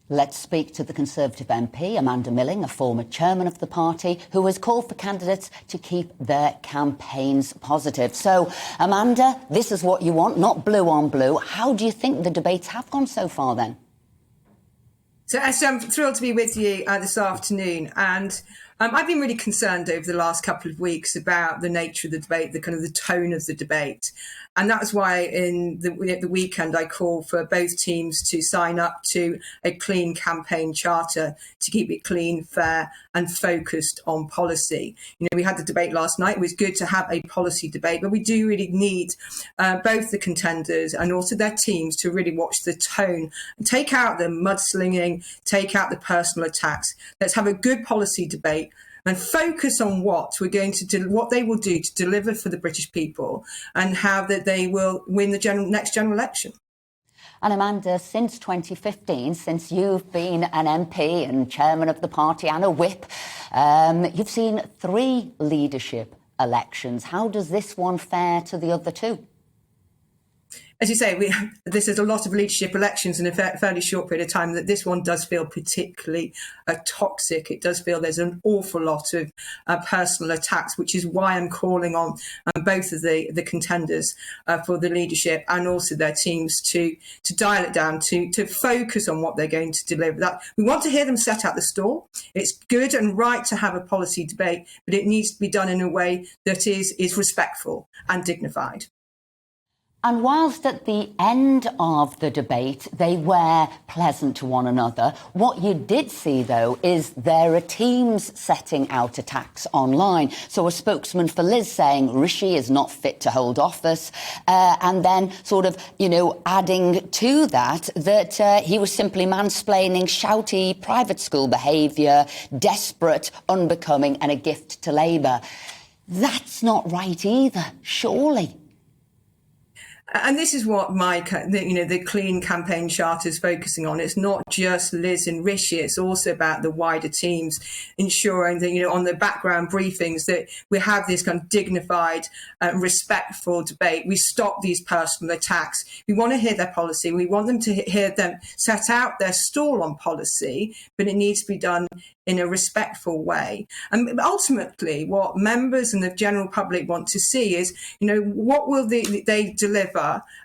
Let's speak to the Conservative MP, Amanda Milling, a former chairman of the party, who has called for candidates to keep their campaigns positive. So, Amanda, this is what you want, not blue on blue. How do you think the debates have gone so far, then? So, Esther, I'm thrilled to be with you this afternoon. And I've been really concerned over the last couple of weeks about the nature of the debate, the kind of the tone of the debate. And that's why in the weekend I called for both teams to sign up to a clean campaign charter to keep it clean, fair and focused on policy. You know, we had the debate last night. It was good to have a policy debate, but we do really need both the contenders and also their teams to really watch the tone and take out the mudslinging, take out the personal attacks. Let's have a good policy debate and focus on what we're going to do, what they will do to deliver for the British people, and how that they will win the next general election. And Amanda, since 2015, since you've been an MP and chairman of the party and a whip, you've seen 3 leadership elections. How does this one fare to the other 2? As you say, this is a lot of leadership elections in a fairly short period of time. That this one does feel particularly toxic. It does feel there's an awful lot of personal attacks, which is why I'm calling on both of the contenders for the leadership and also their teams to dial it down, to focus on what they're going to deliver. That we want to hear them set out the stall. It's good and right to have a policy debate, but it needs to be done in a way that is respectful and dignified. And whilst at the end of the debate they were pleasant to one another, what you did see, though, is there are teams setting out attacks online. So a spokesman for Liz saying Rishi is not fit to hold office, and then sort of, adding to that he was simply mansplaining, shouty private school behaviour, desperate, unbecoming and a gift to Labour. That's not right either, surely. And this is what the clean campaign charter is focusing on. It's not just Liz and Rishi. It's also about the wider teams ensuring that, on the background briefings that we have this kind of dignified, respectful debate. We stop these personal attacks. We want to hear their policy. We want them to hear them set out their stall on policy, but it needs to be done in a respectful way. And ultimately, what members and the general public want to see is, what will they deliver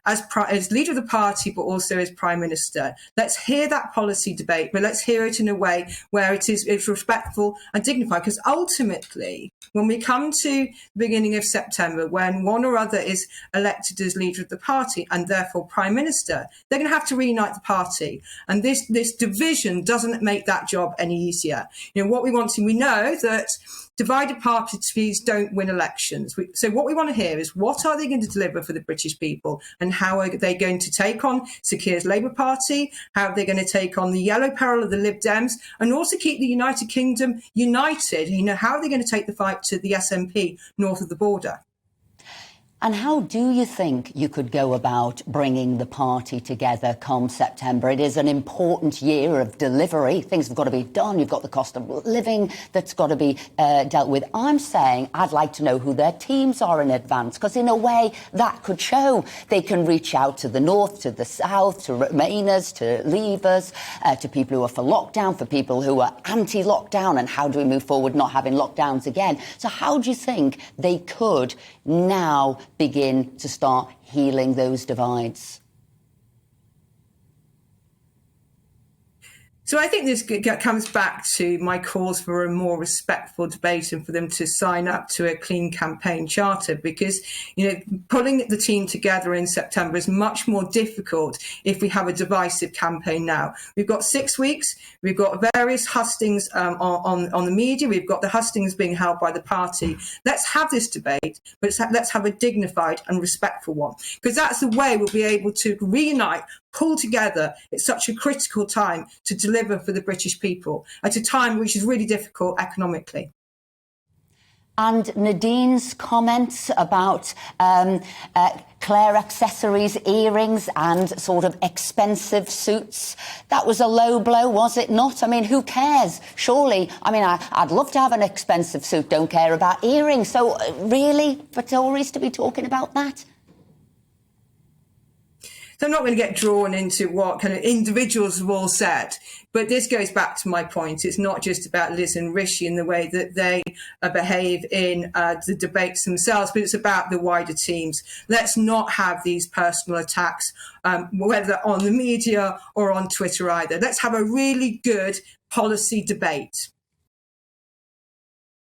as leader of the party, but also as Prime Minister. Let's hear that policy debate, but let's hear it in a way where it's respectful and dignified. Because ultimately, when we come to the beginning of September, when one or other is elected as leader of the party and therefore Prime Minister, they're going to have to reunite the party. And this division doesn't make that job any easier. What we want to, we know that divided parties don't win elections. So what we want to hear is what are they going to deliver for the British people, and how are they going to take on Sir Keir's Labour Party? How are they going to take on the yellow peril of the Lib Dems and also keep the United Kingdom united? How are they going to take the fight to the SNP north of the border? And how do you think you could go about bringing the party together come September? It is an important year of delivery. Things have got to be done. You've got the cost of living that's got to be dealt with. I'm saying I'd like to know who their teams are in advance, because in a way that could show they can reach out to the north, to the south, to Remainers, to Leavers, to people who are for lockdown, for people who are anti-lockdown, and how do we move forward not having lockdowns again. So how do you think they could now begin to start healing those divides? So I think this comes back to my calls for a more respectful debate and for them to sign up to a clean campaign charter, because, pulling the team together in September is much more difficult if we have a divisive campaign now. We've got 6 weeks. We've got various hustings on the media. We've got the hustings being held by the party. Let's have this debate, but let's have a dignified and respectful one, because that's the way we'll be able to reunite, pull together at such a critical time to deliver for the British people at a time which is really difficult economically. And Nadine's comments about Claire accessories, earrings and sort of expensive suits, that was a low blow, was it not? I mean, who cares? Surely, I'd love to have an expensive suit, don't care about earrings. So really, for Tories to be talking about that? So I'm not going to get drawn into what kind of individuals have all said, but this goes back to my point. It's not just about Liz and Rishi and the way that they behave in the debates themselves, but it's about the wider teams. Let's not have these personal attacks, whether on the media or on Twitter either. Let's have a really good policy debate.